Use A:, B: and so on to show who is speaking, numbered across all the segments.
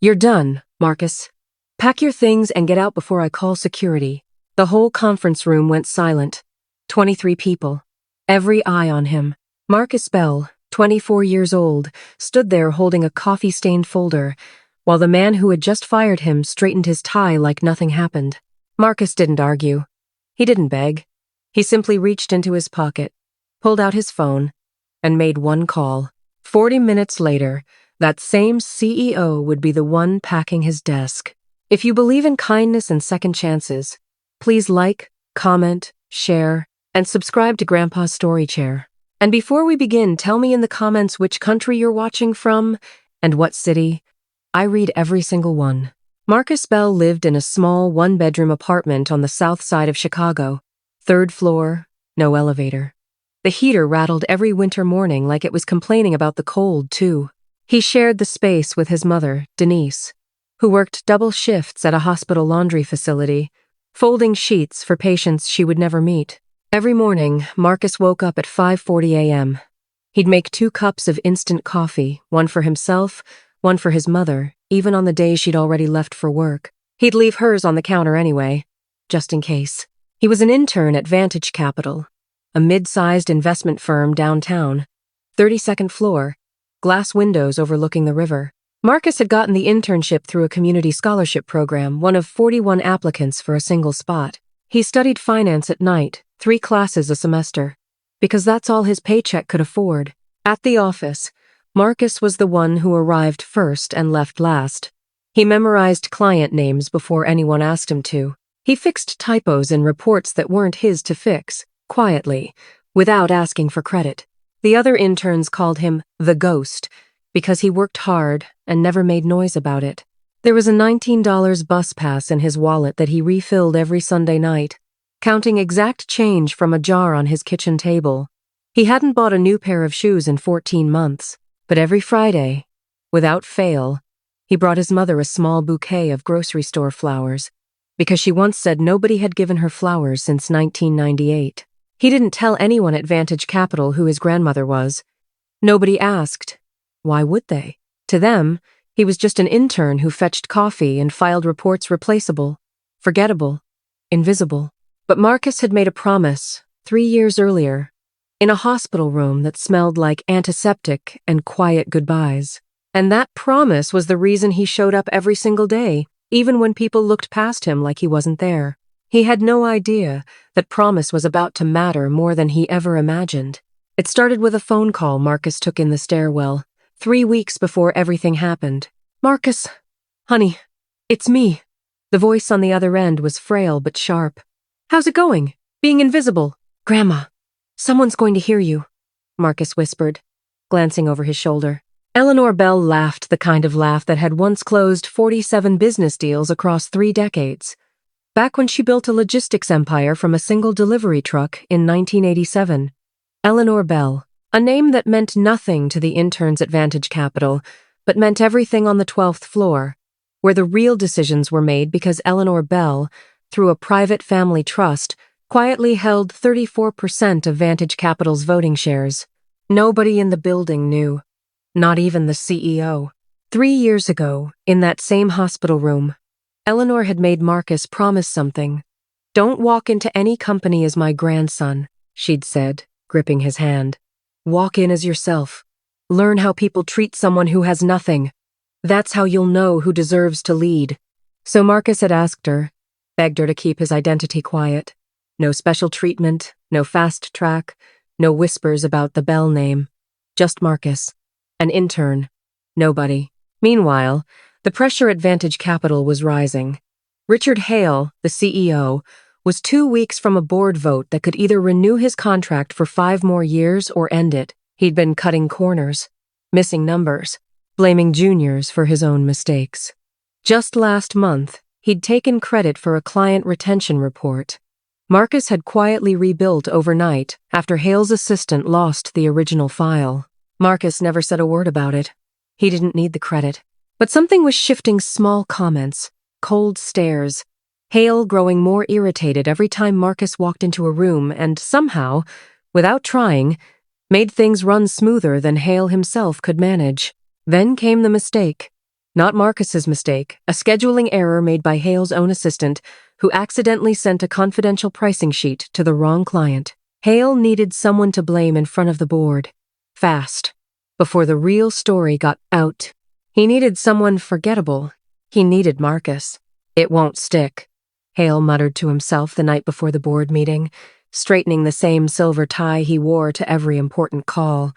A: "You're done, Marcus. Pack your things and get out before I call security." The whole conference room went silent. 23 people. Every eye on him. Marcus Bell, 24 years old, stood there holding a coffee-stained folder, while the man who had just fired him straightened his tie like nothing happened. Marcus didn't argue. He didn't beg. He simply reached into his pocket, pulled out his phone, and made one call. 40 minutes later, that same CEO would be the one packing his desk. If you believe in kindness and second chances, please like, comment, share, and subscribe to Grandpa's Story Chair. And before we begin, tell me in the comments which country you're watching from and what city. I read every single one. Marcus Bell lived in a small one-bedroom apartment on the south side of Chicago. 3rd floor, no elevator. The heater rattled every winter morning like it was complaining about the cold, too. He shared the space with his mother, Denise, who worked double shifts at a hospital laundry facility, folding sheets for patients she would never meet. Every morning, Marcus woke up at 5:40 a.m. He'd make 2 cups of instant coffee, one for himself, one for his mother, even on the days she'd already left for work. He'd leave hers on the counter anyway, just in case. He was an intern at Vantage Capital, a mid-sized investment firm downtown. 32nd floor, glass windows overlooking the river. Marcus had gotten the internship through a community scholarship program, one of 41 applicants for a single spot. He studied finance at night, 3 classes a semester, because that's all his paycheck could afford. At the office, Marcus was the one who arrived first and left last. He memorized client names before anyone asked him to. He fixed typos in reports that weren't his to fix, quietly, without asking for credit. The other interns called him the Ghost because he worked hard and never made noise about it. There was a $19 bus pass in his wallet that he refilled every Sunday night, counting exact change from a jar on his kitchen table. He hadn't bought a new pair of shoes in 14 months. But every Friday, without fail, he brought his mother a small bouquet of grocery store flowers, because she once said nobody had given her flowers since 1998. He didn't tell anyone at Vantage Capital who his grandmother was. Nobody asked. Why would they? To them, he was just an intern who fetched coffee and filed reports replaceable, forgettable, invisible. But Marcus had made a promise 3 years earlier, in a hospital room that smelled like antiseptic and quiet goodbyes. And that promise was the reason he showed up every single day, even when people looked past him like he wasn't there. He had no idea that promise was about to matter more than he ever imagined. It started with a phone call Marcus took in the stairwell, 3 weeks before everything happened. "Marcus, honey, it's me." The voice on the other end was frail but sharp. "How's it going? Being invisible?" "Grandma, someone's going to hear you," Marcus whispered, glancing over his shoulder. Eleanor Bell laughed the kind of laugh that had once closed 47 business deals across 3 decades. Back when she built a logistics empire from a single delivery truck in 1987. Eleanor Bell, a name that meant nothing to the interns at Vantage Capital, but meant everything on the 12th floor, where the real decisions were made because Eleanor Bell, through a private family trust, quietly held 34% of Vantage Capital's voting shares. Nobody in the building knew, not even the CEO. 3 years ago, in that same hospital room, Eleanor had made Marcus promise something. "Don't walk into any company as my grandson," she'd said, gripping his hand. "Walk in as yourself. Learn how people treat someone who has nothing. That's how you'll know who deserves to lead." So Marcus had asked her, begged her to keep his identity quiet. No special treatment, no fast track, no whispers about the Bell name. Just Marcus, an intern, nobody. Meanwhile, the pressure at Vantage Capital was rising. Richard Hale, the CEO, was 2 weeks from a board vote that could either renew his contract for 5 more years or end it. He'd been cutting corners, missing numbers, blaming juniors for his own mistakes. Just last month, he'd taken credit for a client retention report Marcus had quietly rebuilt overnight after Hale's assistant lost the original file. Marcus never said a word about it. He didn't need the credit. But something was shifting. Small comments, cold stares, Hale growing more irritated every time Marcus walked into a room and somehow, without trying, made things run smoother than Hale himself could manage. Then came the mistake. Not Marcus's mistake, a scheduling error made by Hale's own assistant, who accidentally sent a confidential pricing sheet to the wrong client. Hale needed someone to blame in front of the board. Fast. Before the real story got out. He needed someone forgettable. He needed Marcus. It won't stick, Hale muttered to himself the night before the board meeting, straightening the same silver tie he wore to every important call.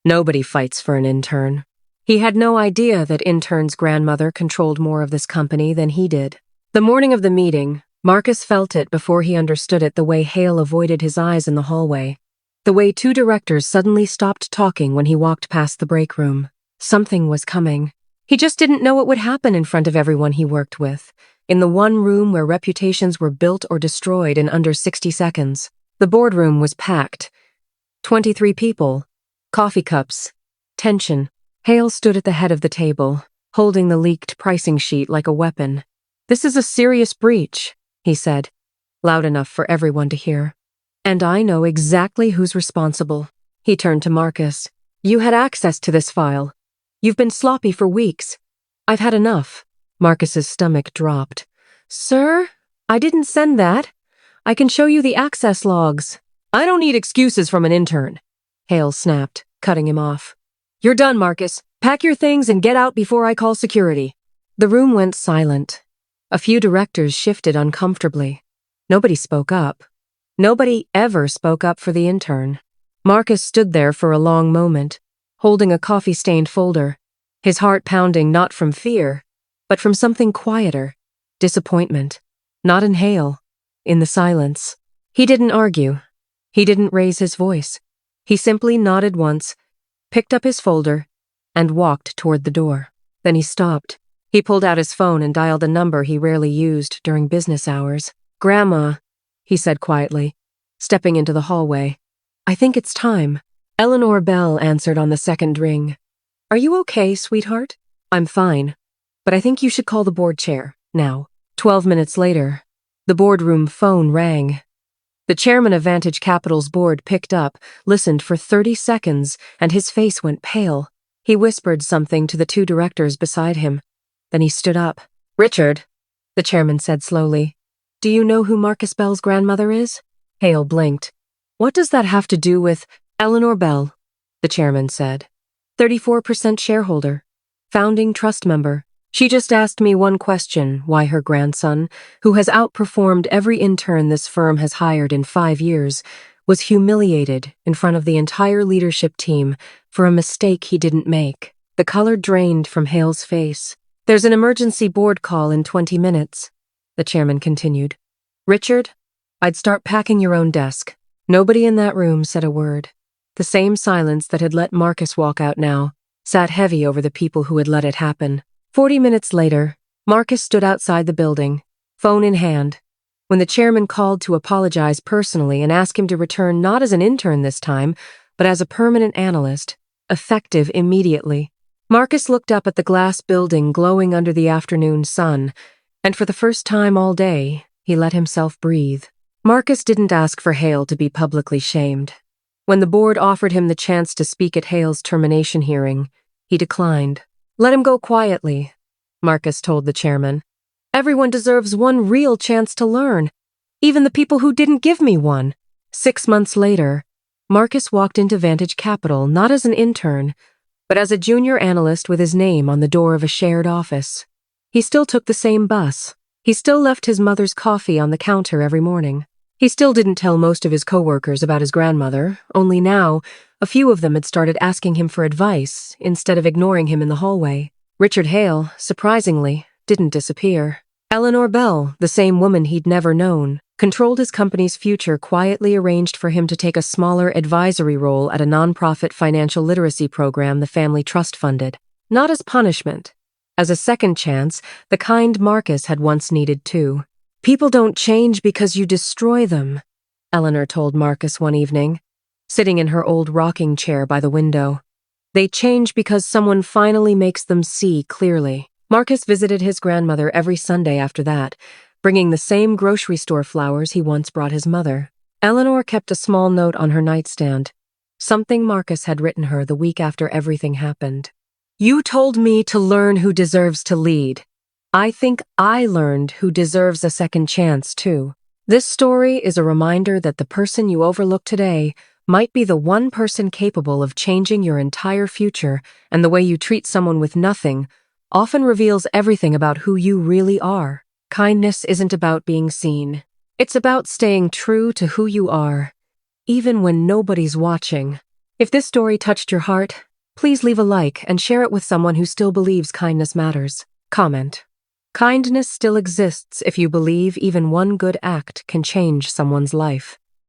A: Nobody fights for an intern. He had no idea that Intern's grandmother controlled more of this company than he did. The morning of the meeting, Marcus felt it before he understood it, the way Hale avoided his eyes in the hallway. The way two directors suddenly stopped talking when he walked past the break room. Something was coming. He just didn't know what would happen in front of everyone he worked with, in the one room where reputations were built or destroyed in under 60 seconds. The boardroom was packed. 23 people. Coffee cups. Tension. Hale stood at the head of the table, holding the leaked pricing sheet like a weapon. "This is a serious breach," he said, loud enough for everyone to hear. "And I know exactly who's responsible." He turned to Marcus. "You had access to this file. You've been sloppy for weeks. I've had enough." Marcus's stomach dropped. "Sir, I didn't send that. I can show you the access logs." "I don't need excuses from an intern," Hale snapped, cutting him off. "You're done, Marcus. Pack your things and get out before I call security." The room went silent. A few directors shifted uncomfortably. Nobody spoke up. Nobody ever spoke up for the intern. Marcus stood there for a long moment, holding a coffee-stained folder, his heart pounding not from fear, but from something quieter, disappointment. Not in Hale, in the silence. He didn't argue. He didn't raise his voice. He simply nodded once, picked up his folder, and walked toward the door. Then he stopped. He pulled out his phone and dialed a number he rarely used during business hours. "Grandma," he said quietly, stepping into the hallway. "I think it's time." Eleanor Bell answered on the second ring. "Are you okay, sweetheart?" "I'm fine, but I think you should call the board chair, now." 12 minutes later, the boardroom phone rang. The chairman of Vantage Capital's board picked up, listened for 30 seconds, and his face went pale. He whispered something to the two directors beside him. Then he stood up. "Richard," the chairman said slowly, "do you know who Marcus Bell's grandmother is?" Hale blinked. "What does that have to do with—" "Eleanor Bell," the chairman said. 34% shareholder. Founding trust member. She just asked me one question, why her grandson, who has outperformed every intern this firm has hired in 5 years, was humiliated in front of the entire leadership team for a mistake he didn't make. The color drained from Hale's face. "There's an emergency board call in 20 minutes, the chairman continued. "Richard, I'd start packing your own desk." Nobody in that room said a word. The same silence that had let Marcus walk out now sat heavy over the people who had let it happen. 40 minutes later, Marcus stood outside the building, phone in hand, when the chairman called to apologize personally and ask him to return not as an intern this time, but as a permanent analyst, effective immediately. Marcus looked up at the glass building glowing under the afternoon sun, and for the first time all day, he let himself breathe. Marcus didn't ask for Hale to be publicly shamed. When the board offered him the chance to speak at Hale's termination hearing, he declined. "Let him go quietly," Marcus told the chairman. "Everyone deserves one real chance to learn, even the people who didn't give me one." 6 months later, Marcus walked into Vantage Capital not as an intern, but as a junior analyst with his name on the door of a shared office. He still took the same bus. He still left his mother's coffee on the counter every morning. He still didn't tell most of his coworkers about his grandmother, only now, a few of them had started asking him for advice instead of ignoring him in the hallway. Richard Hale, surprisingly, didn't disappear. Eleanor Bell, the same woman he'd never known, controlled his company's future, quietly arranged for him to take a smaller advisory role at a nonprofit financial literacy program the family trust funded. Not as punishment, as a second chance, the kind Marcus had once needed too. "People don't change because you destroy them," Eleanor told Marcus one evening, sitting in her old rocking chair by the window. "They change because someone finally makes them see clearly." Marcus visited his grandmother every Sunday after that, bringing the same grocery store flowers he once brought his mother. Eleanor kept a small note on her nightstand, something Marcus had written her the week after everything happened. You told me to learn who deserves to lead. I think I learned who deserves a second chance, too. This story is a reminder that the person you overlook today might be the one person capable of changing your entire future, and the way you treat someone with nothing often reveals everything about who you really are. Kindness isn't about being seen. It's about staying true to who you are, even when nobody's watching. If this story touched your heart, please leave a like and share it with someone who still believes kindness matters. Comment. Kindness still exists if you believe even one good act can change someone's life.